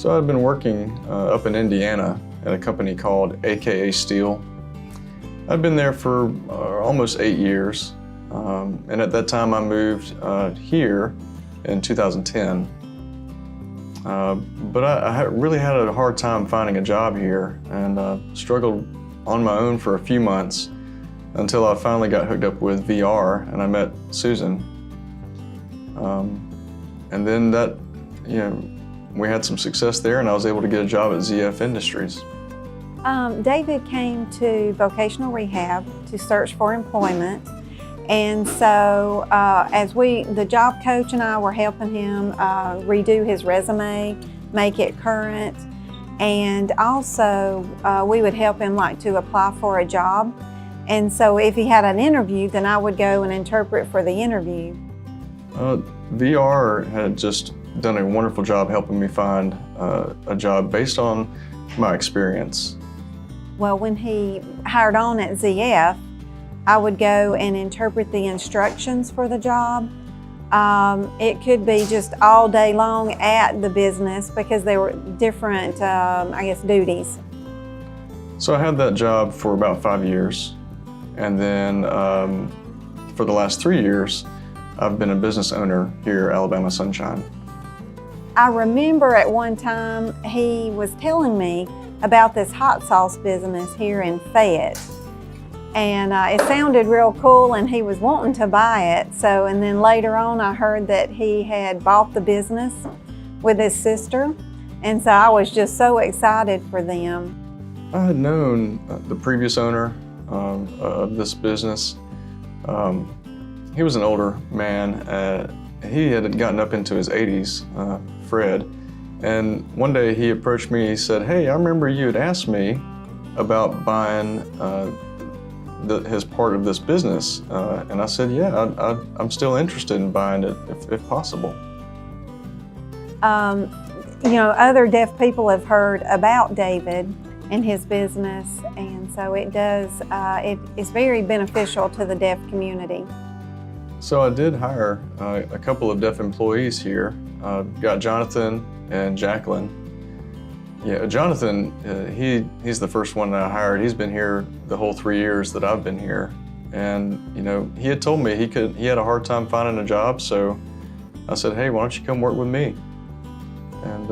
So I'd been working up in Indiana at a company called AKA Steel. I'd been there for almost 8 years, and at that time I moved here in 2010. But I really had a hard time finding a job here, and struggled on my own for a few months until I finally got hooked up with VR and I met Susan. And then that, we had some success there, and I was able to get a job at ZF Industries. David came to vocational rehab to search for employment, and so the job coach and I were helping him redo his resume, make it current, and also we would help him to apply for a job. And so if he had an interview, then I would go and interpret for the interview. VR had just done a wonderful job helping me find a job based on my experience. Well, when he hired on at ZF, I would go and interpret the instructions for the job. It could be just all day long at the business because there were different, duties. So I had that job for about 5 years. And then for the last 3 years, I've been a business owner here at Alabama Sunshine. I remember at one time he was telling me about this hot sauce business here in Fayette. And it sounded real cool, and he was wanting to buy it. And then later on I heard that he had bought the business with his sister. And so I was just so excited for them. I had known the previous owner of this business. He was an older man. He had gotten up into his 80s, Fred. And one day he approached me, he said, "Hey, I remember you had asked me about buying his part of this business." And I said, "Yeah, I'm still interested in buying it if possible." Other deaf people have heard about David and his business, and so it is very beneficial to the deaf community. So I did hire a couple of deaf employees here. Got Jonathan and Jacqueline. Yeah, Jonathan, he's the first one that I hired. He's been here the whole 3 years that I've been here. And he had told me he had a hard time finding a job, so I said, "Hey, why don't you come work with me?" And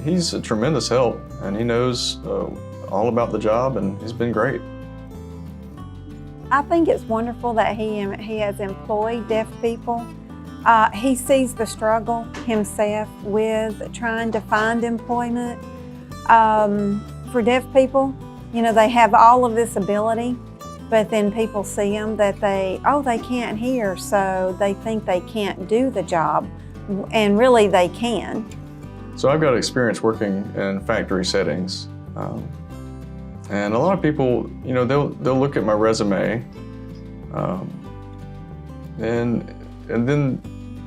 he's a tremendous help, and he knows all about the job, and he's been great. I think it's wonderful that he has employed deaf people. He sees the struggle himself with trying to find employment. For deaf people, they have all of this ability, but then people see them that they can't hear, so they think they can't do the job, and really they can. So I've got experience working in factory settings. And a lot of people, they'll look at my resume, and then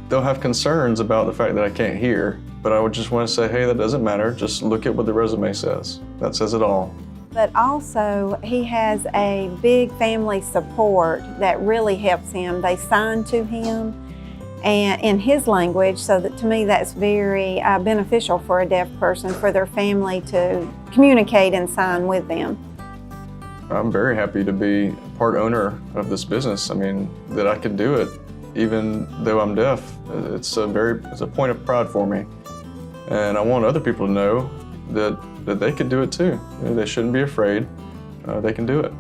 they'll have concerns about the fact that I can't hear. But I would just want to say, hey, that doesn't matter. Just look at what the resume says. That says it all. But also, he has a big family support that really helps him. They sign to him and in his language, so that to me that's very beneficial for a deaf person, for their family to communicate and sign with them. I'm very happy to be part owner of this business. I mean, that I can do it even though I'm deaf. It's a point of pride for me. And I want other people to know that they can do it too. They shouldn't be afraid. They can do it.